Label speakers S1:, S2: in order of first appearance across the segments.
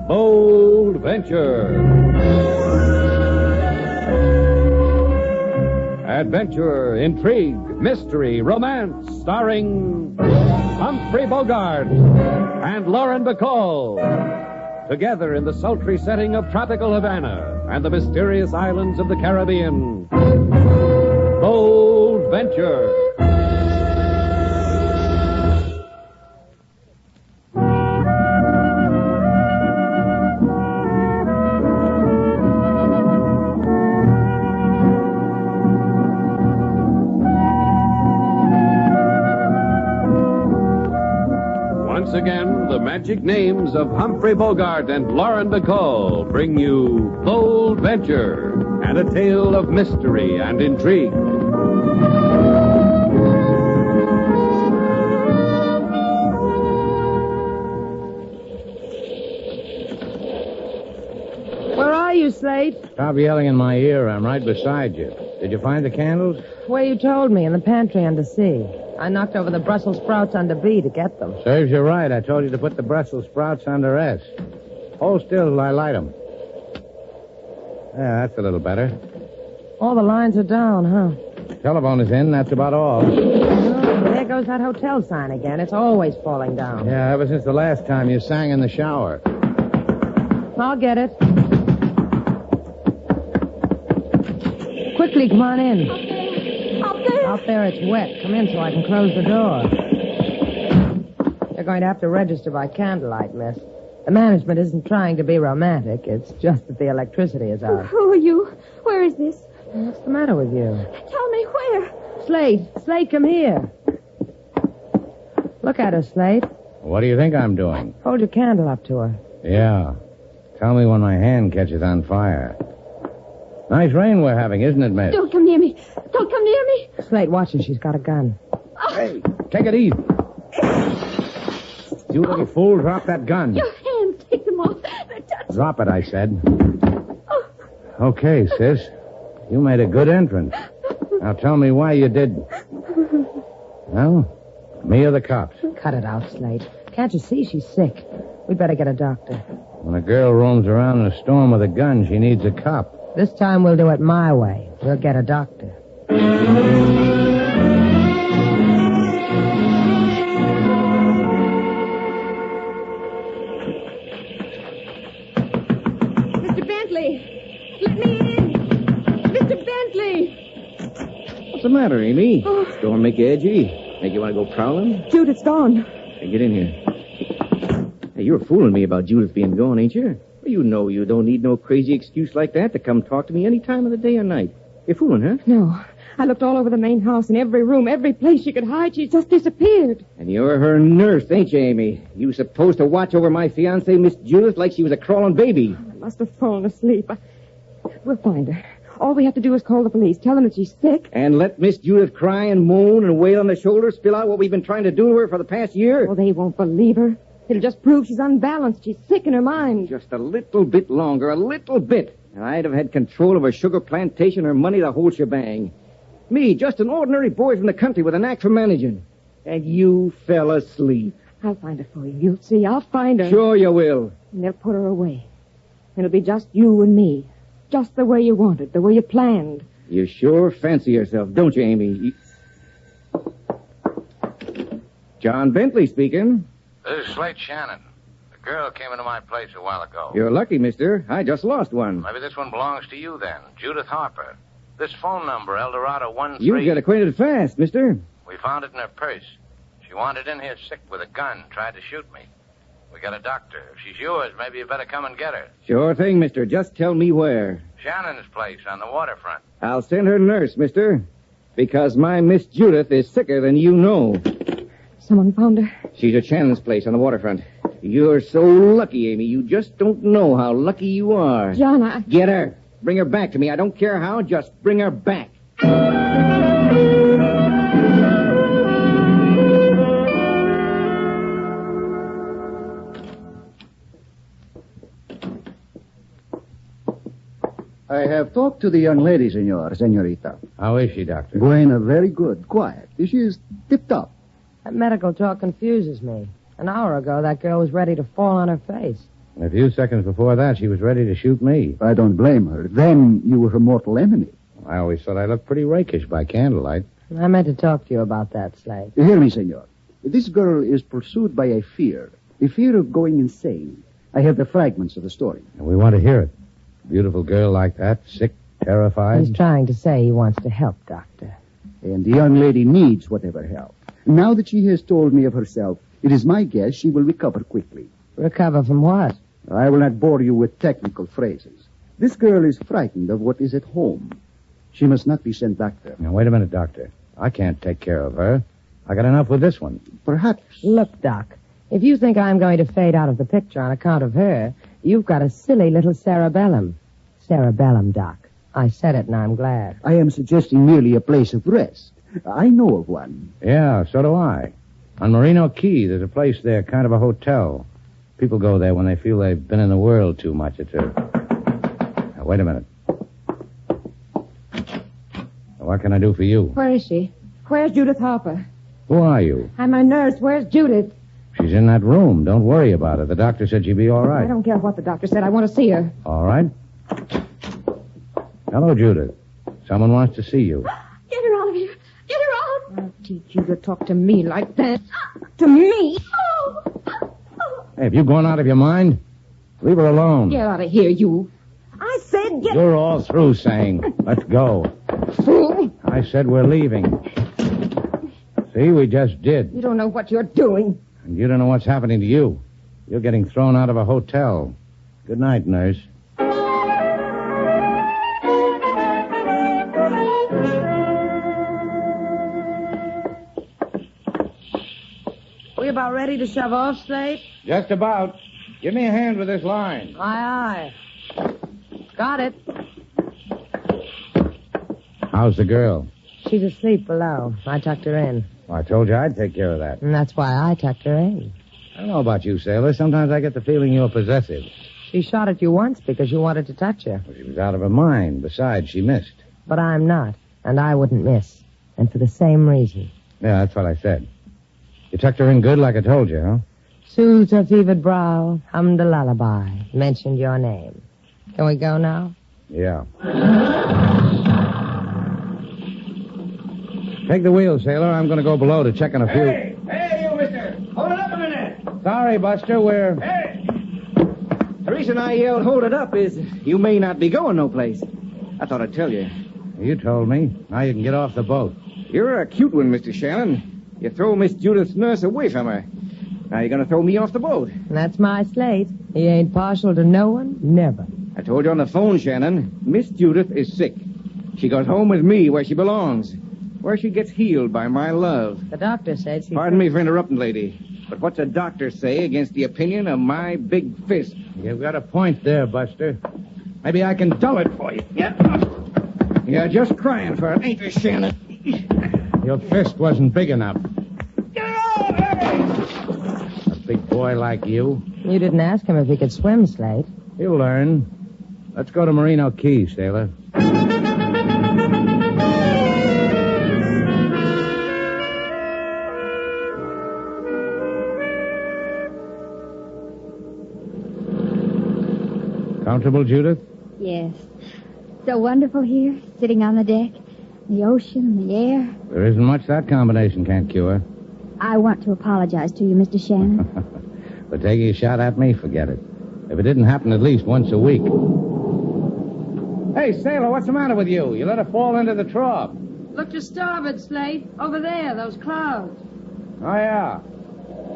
S1: Bold Venture. Adventure, intrigue, mystery, romance, starring Humphrey Bogart and Lauren Bacall. Together in the sultry setting of tropical Havana and the mysterious islands of the Caribbean. Bold Venture. Once again, the magic names of Humphrey Bogart and Lauren Bacall bring you Bold Venture and a tale of mystery and intrigue.
S2: Where are you, Slate?
S3: Stop yelling in my ear. I'm right beside you. Did you find the candles?
S2: Where you told me, in the pantry under C. I knocked over the Brussels sprouts under B to get them.
S3: Serves you right. I told you to put the Brussels sprouts under S. Hold still till I light them. Yeah, that's a little better.
S2: All the lines are down, huh?
S3: Telephone is in. That's about all.
S2: Oh, there goes that hotel sign again. It's always falling down.
S3: Yeah, ever since the last time you sang in the shower.
S2: I'll get it. Quickly, come on in.
S4: Up there.
S2: Out there it's wet. Come in so I can close the door. You're going to have to register by candlelight, miss. The management isn't trying to be romantic. It's just that the electricity is out.
S4: Who are you? Where is this?
S2: What's the matter with you?
S4: Tell me where.
S2: Slate, come here. Look at her, Slate.
S3: What do you think I'm doing?
S2: Hold your candle up to her.
S3: Yeah. Tell me when my hand catches on fire. Nice rain we're having, isn't it, miss?
S4: Don't come near me. Don't come near me.
S2: Slate, watch her. She's got a gun.
S3: Hey, take it easy. You little fool, drop that gun.
S4: Your hands, take them off. They're touching.
S3: Drop it, I said.
S4: Oh.
S3: Okay, sis. You made a good entrance. Now tell me why you did. Well, me or the cops?
S2: Cut it out, Slate. Can't you see she's sick? We'd better get a doctor.
S3: When a girl roams around in a storm with a gun, she needs a cop.
S2: This time we'll do it my way. We'll get a doctor.
S4: Mr. Bentley. Let me in. Mr. Bentley.
S5: What's the matter, Amy? Storm make you edgy? Make you want to go prowling?
S4: Judith's gone.
S5: Hey, get in here. Hey, you're fooling me about Judith being gone, ain't you? You know you don't need no crazy excuse like that to come talk to me any time of the day or night. You're fooling, huh?
S4: No. I looked all over the main house, in every room, every place she could hide. She just disappeared.
S5: And you're her nurse, ain't you, Amy? You supposed to watch over my fiancée, Miss Judith, like she was a crawling baby.
S4: I must have fallen asleep. We'll find her. All we have to do is call the police, tell them that she's sick.
S5: And let Miss Judith cry and moan and wail on the shoulder, spill out what we've been trying to do to her for the past year?
S4: Well, they won't believe her. It'll just prove she's unbalanced. She's sick in her mind.
S5: Just a little bit longer, a little bit. And I'd have had control of her sugar plantation, her money, the whole shebang. Me, just an ordinary boy from the country with a knack for managing. And you fell asleep.
S4: I'll find her for you. You'll see. I'll find her.
S5: Sure you will.
S4: And they'll put her away. It'll be just you and me. Just the way you wanted, the way you planned.
S5: You sure fancy yourself, don't you, Amy? John Bentley speaking.
S3: This is Slate Shannon. The girl came into my place a while ago.
S5: You're lucky, mister. I just lost one.
S3: Maybe this one belongs to you, then. Judith Harper. This phone number, Eldorado 13...
S5: You get acquainted fast, mister.
S3: We found it in her purse. She wandered in here sick with a gun, tried to shoot me. We got a doctor. If she's yours, maybe you better come and get her.
S5: Sure thing, mister. Just tell me where.
S3: Shannon's place on the waterfront.
S5: I'll send her nurse, mister. Because my Miss Judith is sicker than you know.
S4: Someone found her.
S5: She's at Shannon's place on the waterfront. You're so lucky, Amy. You just don't know how lucky you are.
S4: John, I...
S5: Get her. Bring her back to me. I don't care how. Just bring her back.
S1: I have
S6: talked to the young lady, senorita.
S3: How is she, Doctor?
S6: Buena, very good. Quiet. She is tip-top.
S2: That medical talk confuses me. An hour ago, that girl was ready to fall on her face.
S3: And a few seconds before that, she was ready to shoot me.
S6: I don't blame her. Then you were her mortal enemy.
S3: I always thought I looked pretty rakish by candlelight.
S2: I meant to talk to you about that, Slade.
S6: Hear me, senor. This girl is pursued by a fear of going insane. I have the fragments of the story.
S3: And we want to hear it. A beautiful girl like that, sick, terrified.
S2: He's trying to say he wants to help, Doctor.
S6: And the young lady needs whatever help. Now that she has told me of herself, it is my guess she will recover quickly.
S2: Recover from what?
S6: I will not bore you with technical phrases. This girl is frightened of what is at home. She must not be sent back there.
S3: Now, wait a minute, Doctor. I can't take care of her. I got enough with this one.
S6: Perhaps.
S2: Look, Doc, if you think I'm going to fade out of the picture on account of her, you've got a silly little cerebellum. Cerebellum, Doc. I said it, and I'm glad.
S6: I am suggesting merely a place of rest. I know of one.
S3: Yeah, so do I. On Merino Key, there's a place there, kind of a hotel. People go there when they feel they've been in the world too much. It's a... Now, wait a minute. What can I do for you?
S4: Where is she? Where's Judith Harper?
S3: Who are you?
S4: I'm a nurse. Where's Judith?
S3: She's in that room. Don't worry about her. The doctor said she'd be all right.
S4: I don't care what the doctor said. I want to see her.
S3: All right. Hello, Judith. Someone wants to see you.
S4: Get her out of here. Get her out. I'll teach you to talk to me like that. To me.
S3: Hey, have you gone out of your mind? Leave her alone.
S4: Get out of here, you. I said get...
S3: You're all through saying, let's go.
S4: Fool.
S3: I said we're leaving. See, we just did.
S4: You don't know what you're doing.
S3: And you don't know what's happening to you. You're getting thrown out of a hotel. Good night, nurse.
S2: We about ready to shove off, Slade?
S3: Just about. Give me a hand with this line.
S2: Aye, aye. Got it.
S3: How's the girl?
S2: She's asleep below. I tucked her in.
S3: Well, I told you I'd take care of that.
S2: And that's why I tucked her in.
S3: I don't know about you, sailor. Sometimes I get the feeling you're possessive.
S2: She shot at you once because you wanted to touch her.
S3: Well, she was out of her mind. Besides, she missed.
S2: But I'm not, and I wouldn't miss. And for the same reason.
S3: Yeah, that's what I said. You tucked her in good like I told you, huh?
S2: Soothed her fevered brow, hummed a lullaby, mentioned your name. Can we go now?
S3: Yeah. Take the wheel, sailor. I'm going to go below to check on a few...
S5: Hey, you, mister. Hold it up a minute.
S3: Sorry, Buster. We're...
S5: Hey. The reason I yelled hold it up is you may not be going no place. I thought I'd tell you.
S3: You told me. Now you can get off the boat.
S5: You're a cute one, Mr. Shannon. You throw Miss Judith's nurse away from her. Now you're going to throw me off the boat.
S2: And that's my Slade. He ain't partial to no one, never.
S5: I told you on the phone, Shannon. Miss Judith is sick. She goes home with me where she belongs. Where she gets healed by my love.
S2: The doctor said she...
S5: Pardon me for interrupting, lady. But what's a doctor say against the opinion of my big fist?
S3: You've got a point there, Buster. Maybe I can dull it for you.
S5: You're just crying for it, ain't you, Shannon?
S3: Your fist wasn't big enough. A big boy like you.
S2: You didn't ask him if he could swim, Slade.
S3: He'll learn. Let's go to Merino Key, sailor. Comfortable, Judith?
S7: Yes. So wonderful here, sitting on the deck. The ocean and the air.
S3: There isn't much that combination can't cure.
S7: I want to apologize to you, Mr. Shannon.
S3: But taking a shot at me, forget it. If it didn't happen at least once a week. Hey, sailor, what's the matter with you? You let her fall into the trough.
S2: Look to starboard, Slade. Over there, those clouds.
S3: Oh, yeah.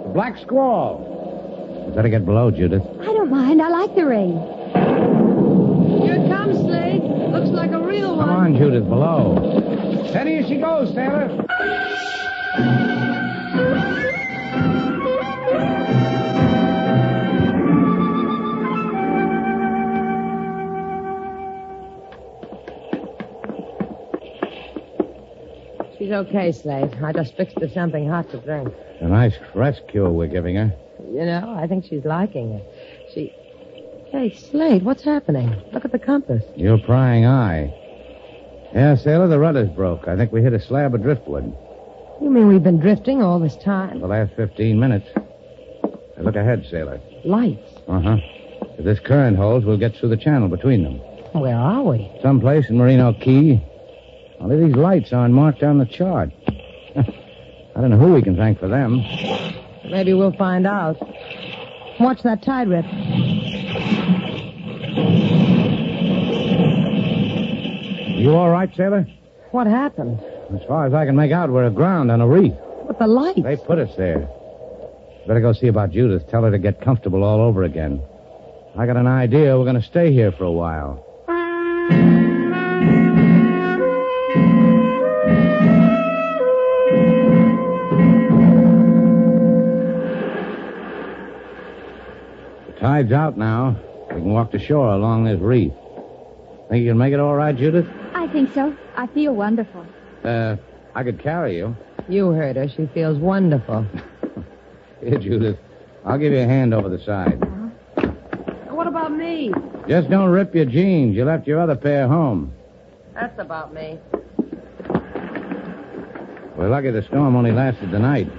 S3: The black squall. You better get below, Judith.
S7: I don't mind. I like the rain.
S2: Here it comes, Slade. Looks like a real one.
S3: Come on, Judith, below. Steady as she goes, sailor.
S2: She's okay, Slade. I just fixed her something hot to drink.
S3: A nice rest cure we're giving her.
S2: You know, I think she's liking it. Hey, Slate, what's happening? Look at the compass.
S3: Your prying eye. Yeah, sailor, the rudder's broke. I think we hit a slab of driftwood.
S2: You mean we've been drifting all this time?
S3: The last 15 minutes. Now, look ahead, sailor.
S2: Lights.
S3: Uh-huh. If this current holds, we'll get through the channel between them.
S2: Where are we?
S3: Someplace in Merino Key. Only these lights aren't marked on the chart. I don't know who we can thank for them.
S2: Maybe we'll find out. Watch that tide rip.
S3: You all right, sailor?
S2: What happened?
S3: As far as I can make out, we're aground on a reef.
S2: But the lights.
S3: They put us there. Better go see about Judith. Tell her to get comfortable all over again. I got an idea. We're going to stay here for a while. The tide's out now. We can walk to shore along this reef. Think you can make it all right, Judith?
S7: I think so. I feel wonderful.
S3: I could carry you.
S2: You heard her. She feels wonderful.
S3: Here, Judith. I'll give you a hand over the side.
S2: What about me?
S3: Just don't rip your jeans. You left your other pair home.
S2: That's about me.
S3: We're lucky the storm only lasted the night.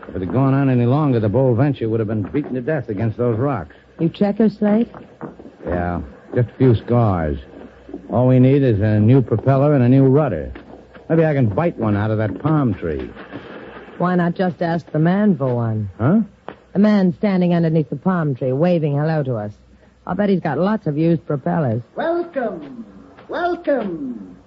S3: If it had gone on any longer, the Bold Venture would have been beaten to death against those rocks.
S2: You check her, Slate?
S3: Yeah, just a few scars. All we need is a new propeller and a new rudder. Maybe I can bite one out of that palm tree.
S2: Why not just ask the man for one?
S3: Huh?
S2: The man standing underneath the palm tree, waving hello to us. I'll bet he's got lots of used propellers.
S6: Welcome. Welcome.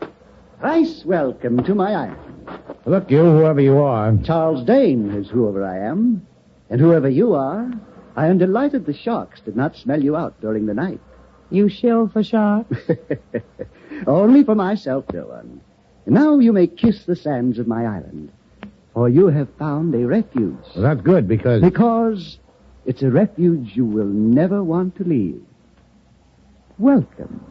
S6: Thrice welcome to my island.
S3: Look, you, whoever you are.
S6: Charles Dane is whoever I am. And whoever you are, I am delighted the sharks did not smell you out during the night.
S2: You shill for sharks?
S6: Only for myself, dear one. And now you may kiss the sands of my island. For you have found a refuge.
S3: Well, that's good, because...
S6: Because it's a refuge you will never want to leave. Welcome.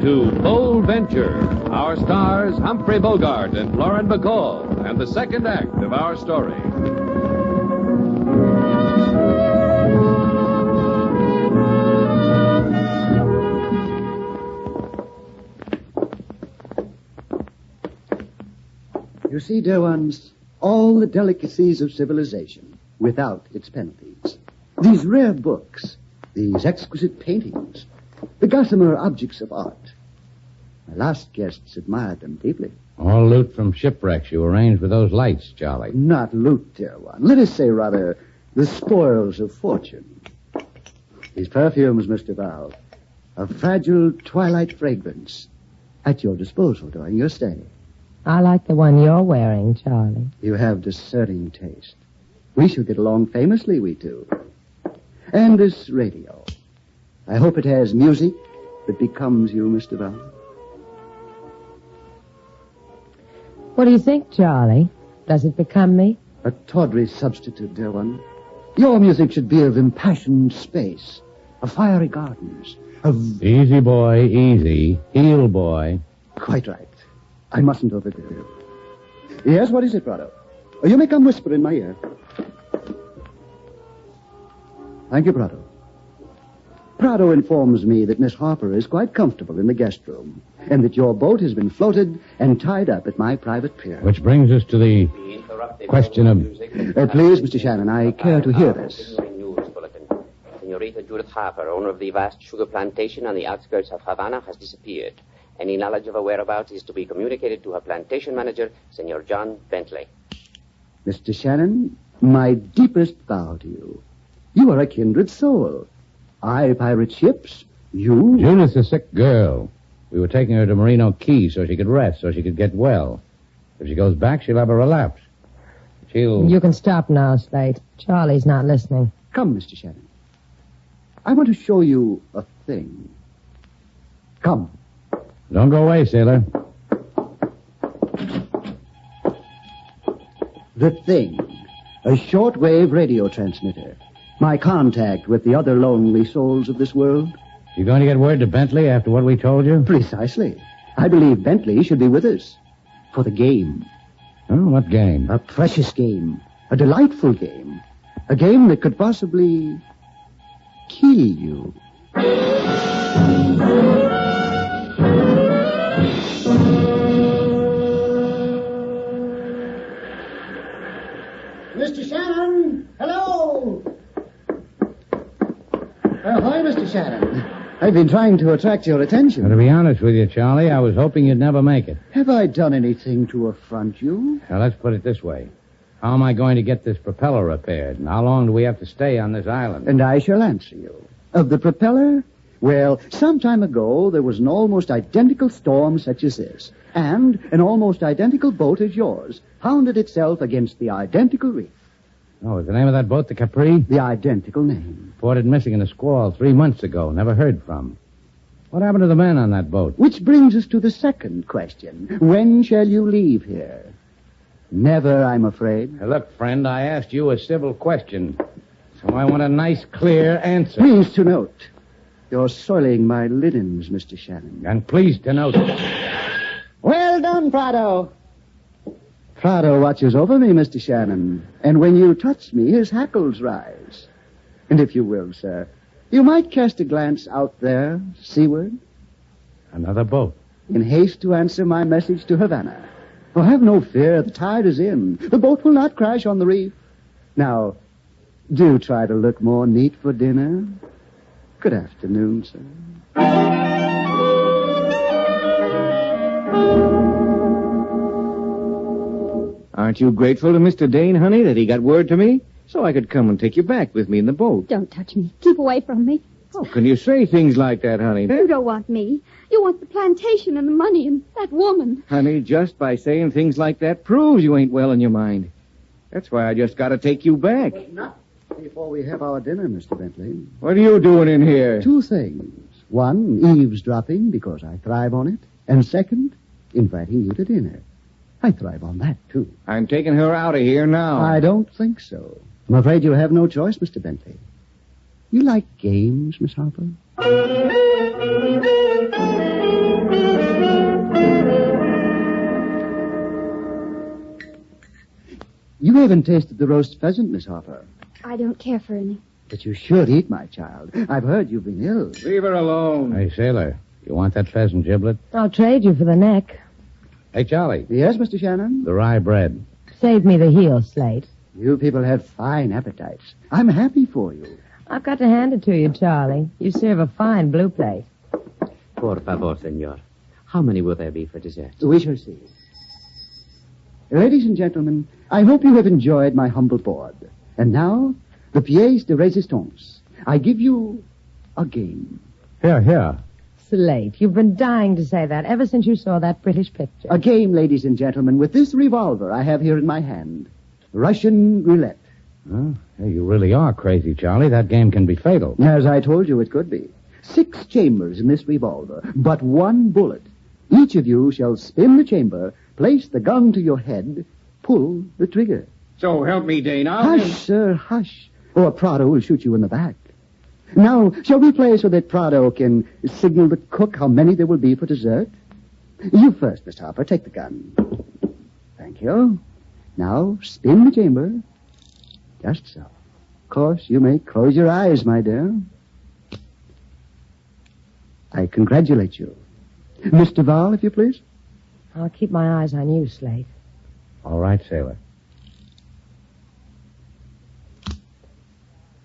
S1: To Bold Venture, our stars Humphrey Bogart and Lauren Bacall, and the second act of our story.
S6: You see, dear ones, all the delicacies of civilization without its penalties. These rare books, these exquisite paintings, the gossamer objects of art. My last guests admired them deeply.
S3: All loot from shipwrecks you arranged with those lights, Charlie.
S6: Not loot, dear one. Let us say, rather, the spoils of fortune. These perfumes, Mr. Val, a fragile twilight fragrance at your disposal during your stay.
S2: I like the one you're wearing, Charlie.
S6: You have discerning taste. We shall get along famously, we two. And this radio. I hope it has music that becomes you, Mr. Val.
S2: What do you think, Charlie? Does it become me?
S6: A tawdry substitute, dear one. Your music should be of impassioned space, of fiery gardens, of...
S3: Easy, boy, easy. Heel, boy.
S6: Quite right. I mustn't overdo it. Yes, what is it, Prado? You may come whisper in my ear. Thank you, Prado. Prado informs me that Miss Harper is quite comfortable in the guest room, and that your boat has been floated and tied up at my private pier.
S3: Which brings us to the question of...
S6: Please, Mr. Shannon, I care to hear this.
S8: News bulletin. Senorita Judith Harper, owner of the vast sugar plantation on the outskirts of Havana, has disappeared. Any knowledge of her whereabouts is to be communicated to her plantation manager, Senor John Bentley.
S6: Mr. Shannon, my deepest bow to you. You are a kindred soul. I pirate ships, you...
S3: Judith's a sick girl. We were taking her to Merino Key so she could rest, so she could get well. If she goes back, she'll have a relapse.
S2: You can stop now, Slate. Charlie's not listening.
S6: Come, Mr. Shannon. I want to show you a thing. Come.
S3: Don't go away, sailor.
S6: The Thing. A shortwave radio transmitter. My contact with the other lonely souls of this world.
S3: You going to get word to Bentley after what we told you?
S6: Precisely. I believe Bentley should be with us. For the game.
S3: Oh, what game?
S6: A precious game. A delightful game. A game that could possibly kill you. Mr. Shannon! Hello! Hi, Mr. Shannon. I've been trying to attract your attention.
S3: Well, to be honest with you, Charlie, I was hoping you'd never make it.
S6: Have I done anything to affront you?
S3: Now, let's put it this way. How am I going to get this propeller repaired? And how long do we have to stay on this island?
S6: And I shall answer you. Of the propeller? Well, some time ago, there was an almost identical storm such as this. And an almost identical boat as yours pounded itself against the identical reef.
S3: Oh, is the name of that boat the Capri?
S6: The identical name.
S3: Reported missing in a squall 3 months ago. Never heard from. What happened to the men on that boat?
S6: Which brings us to the second question. When shall you leave here? Never, I'm afraid.
S3: Hey, look, friend, I asked you a civil question. So I want a nice, clear answer.
S6: Please to note, you're soiling my linens, Mr. Shannon.
S3: And please to note.
S6: Well done, Prado. Prado watches over me, Mr. Shannon. And when you touch me, his hackles rise. And if you will, sir, you might cast a glance out there, seaward.
S3: Another boat.
S6: In haste to answer my message to Havana. Oh, have no fear, the tide is in. The boat will not crash on the reef. Now, do try to look more neat for dinner. Good afternoon, sir.
S5: Aren't you grateful to Mr. Dane, honey, that he got word to me? So I could come and take you back with me in the boat.
S7: Don't touch me. Keep away from me.
S5: How can you say things like that, honey?
S7: You don't want me. You want the plantation and the money and that woman.
S5: Honey, just by saying things like that proves you ain't well in your mind. That's why I just got to take you back.
S6: But not before we have our dinner, Mr. Bentley.
S5: What are you doing in here?
S6: 2 things. One, eavesdropping, because I thrive on it. And second, inviting you to dinner. I thrive on that, too.
S5: I'm taking her out of here now.
S6: I don't think so. I'm afraid you have no choice, Mr. Bentley. You like games, Miss Harper? You haven't tasted the roast pheasant, Miss Harper.
S7: I don't care for any.
S6: But you should eat, my child. I've heard you've been ill.
S5: Leave her alone.
S3: Hey, sailor, you want that pheasant giblet?
S2: I'll trade you for the neck.
S3: Hey, Charlie,
S6: Yes, Mr. Shannon?
S3: the rye bread.
S2: Save me the heel, Slate.
S6: You people have fine appetites. I'm happy for you.
S2: I've got to hand it to you, Charlie. You serve a fine blue plate.
S8: Por favor, senor. How many will there be for dessert?
S6: We shall see. Ladies and gentlemen, I hope you have enjoyed my humble board. And now, the pièce de résistance. I give you a game.
S3: Here.
S2: Slate, you've been dying to say that ever since you saw that British picture.
S6: A game, ladies and gentlemen, with this revolver I have here in my hand. Russian roulette.
S3: Oh, hey, you really are crazy, Charlie. That game can be fatal.
S6: As I told you, it could be. 6 chambers in this revolver, but 1 bullet. Each of you shall spin the chamber, place the gun to your head, pull the trigger.
S5: So help me, Dane.
S6: Hush, sir, hush. Or Prado will shoot you in the back. Now, shall we play so that Prado can signal the cook how many there will be for dessert? You first, Miss Harper. Take the gun. Thank you. Now, spin the chamber. Just so. Of course, you may close your eyes, my dear. I congratulate you. Mr. Val, if you please.
S2: I'll keep my eyes on you, Slate.
S3: All right, sailor.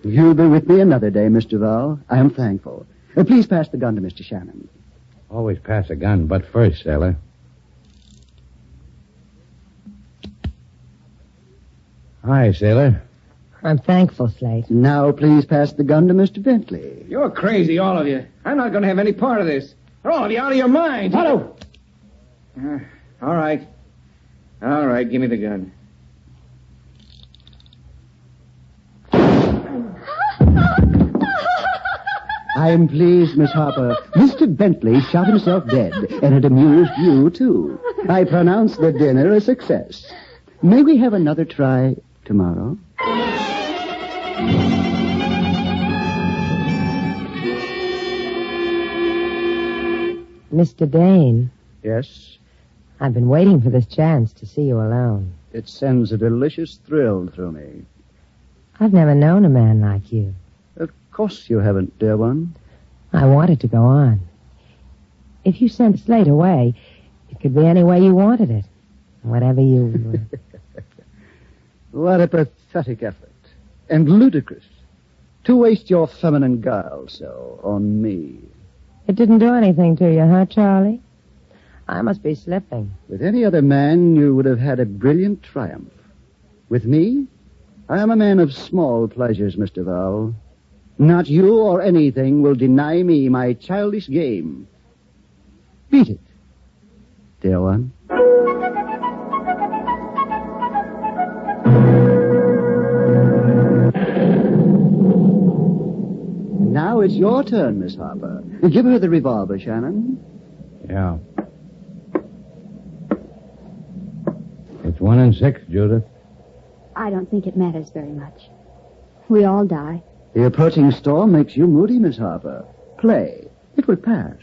S6: You'll be with me another day, Mr. Val. I am thankful. Please pass the gun to Mr. Shannon.
S3: Always pass a gun, but first, sailor. Hi, sailor.
S2: I'm thankful, Slate.
S6: Now, please pass the gun to Mr. Bentley.
S5: You're crazy, all of you. I'm not going to have any part of this. You're all of you out of your minds.
S6: Prado!
S5: All right. All right, give me the gun.
S6: I'm pleased, Miss Harper. Mr. Bentley shot himself dead, and it amused you, too. I pronounce the dinner a success. May we have another try tomorrow?
S2: Mr. Dane,
S6: Yes.
S2: I've been waiting for this chance to see you alone.
S6: It sends a delicious thrill through me.
S2: I've never known a man like you.
S6: Of course you haven't, dear one.
S2: I wanted to go on. If you sent Slate away, it could be any way you wanted it. Whatever you...
S6: What a pathetic effort. And ludicrous. To waste your feminine guile so on me.
S2: It didn't do anything to you, huh, Charlie? I must be slipping.
S6: With any other man, you would have had a brilliant triumph. With me, I am a man of small pleasures, Mr. Val. Not you or anything will deny me my childish game. Beat it, dear one. Now it's your turn, Miss Harper. Give her the revolver, Shannon.
S3: Yeah. It's 1 and 6, Judith.
S7: I don't think it matters very much. We all die.
S6: The approaching storm makes you moody, Miss Harper. Play. It will pass.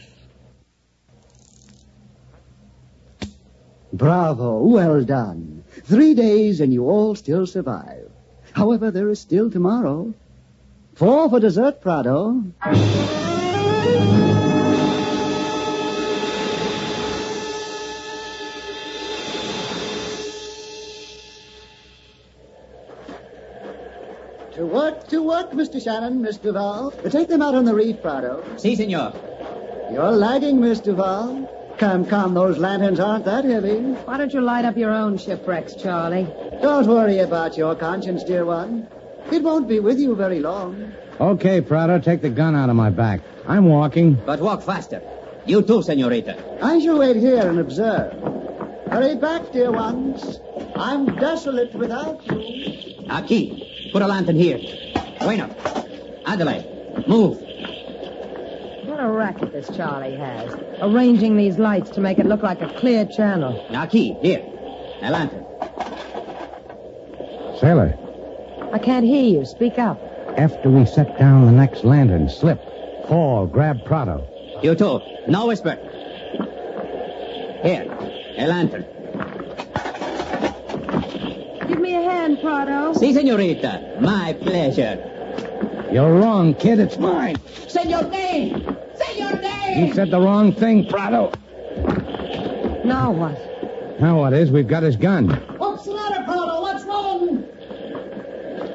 S6: Bravo. Well done. 3 days and you all still survive. However, there is still tomorrow. 4 for dessert, Prado. To work, Mr. Shannon, Miss Duval. Take them out on the reef, Prado.
S5: Si, senor.
S6: You're lagging, Miss Duval. Come, those lanterns aren't that heavy.
S2: Why don't you light up your own shipwrecks, Charlie?
S6: Don't worry about your conscience, dear one. It won't be with you very long.
S3: Okay, Prado, take the gun out of my back. I'm walking.
S5: But walk faster. You too, senorita.
S6: I shall wait here and observe. Hurry back, dear ones. I'm desolate without you.
S5: Aquí. Put a lantern here. Bueno. Adelaide. Move.
S2: What a racket this Charlie has. Arranging these lights to make it look like a clear channel.
S5: Aquí. Here. A lantern.
S3: Sailor,
S2: I can't hear you. Speak up.
S3: after we set down the next lantern, slip, fall, grab Prado.
S5: You too. No whisper. Here. A lantern.
S2: Give me a hand, Prado.
S5: Si, senorita. My pleasure.
S3: You're wrong, kid. It's mine.
S5: Senor Dane! Senor Dane!
S3: You said the wrong thing, Prado.
S2: Now what?
S3: Now what is, we've got his gun.
S6: What's the matter, Prado? What's wrong?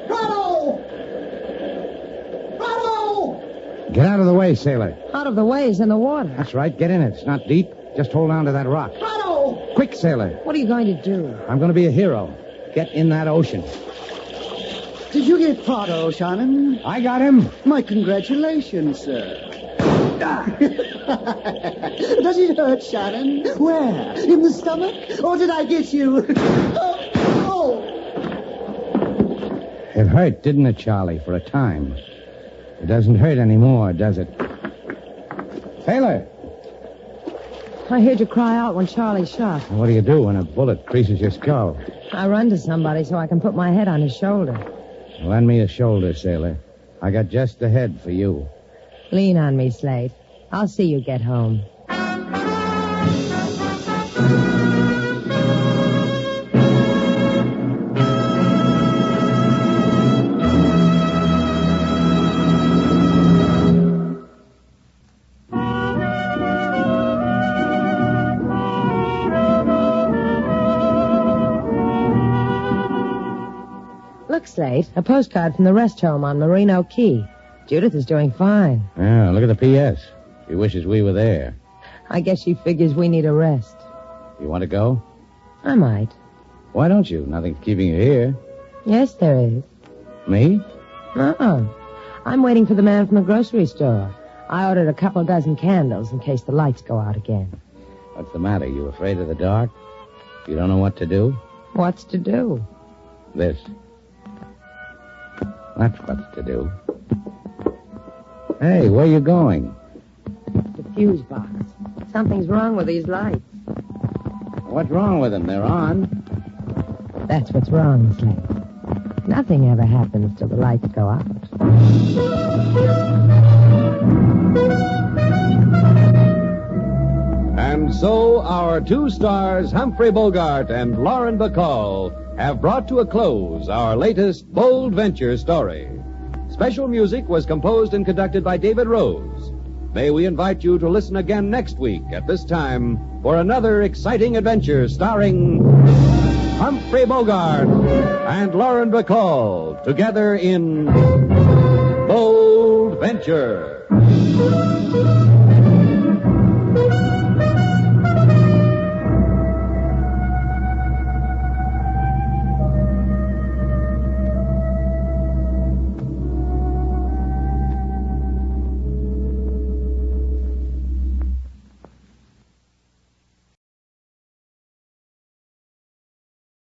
S6: Prado! Prado!
S3: Get out of the way, sailor.
S2: Out of the way is in the water.
S3: That's right. Get in it. It's not deep. Just hold on to that rock.
S6: Prado!
S3: Quick, sailor.
S2: What are you going to do?
S3: I'm going to be a hero. Get in that ocean.
S6: Did you get Prado, Shannon?
S3: I got him.
S6: My congratulations, sir. Does it hurt, Shannon? Where? In the stomach? Or did I get you? Oh!
S3: It hurt, didn't it, Charlie, for a time? It doesn't hurt anymore, does it? Sailor!
S2: I heard you cry out when Charlie shot.
S3: What do you do when a bullet creases your skull?
S2: I run to somebody so I can put my head on his shoulder.
S3: Lend me a shoulder, sailor. I got just the head for you.
S2: Lean on me, Slate. I'll see you get home. Look, Slate, a postcard from the rest home on Merino Key. Judith is doing fine.
S3: Yeah, look at the P.S. She wishes we were there.
S2: I guess she figures we need a rest.
S3: You want to go?
S2: I might.
S3: Why don't you? Nothing's keeping you here.
S2: Yes, there is.
S3: Me?
S2: Uh-uh. I'm waiting for the man from the grocery store. I ordered a couple dozen candles in case the lights go out again.
S3: What's the matter? You afraid of the dark? You don't know what to do?
S2: What's to do?
S3: This. That's what's to do. Hey, where you going?
S2: The fuse box. Something's wrong with these lights.
S3: What's wrong with them? They're on.
S2: That's what's wrong, Slade. Nothing ever happens till the lights go out.
S1: And so our two stars, Humphrey Bogart and Lauren Bacall, have brought to a close our latest bold venture story. Special music was composed and conducted by David Rose. May we invite you to listen again next week at this time for another exciting adventure starring Humphrey Bogart and Lauren Bacall together in Bold Venture.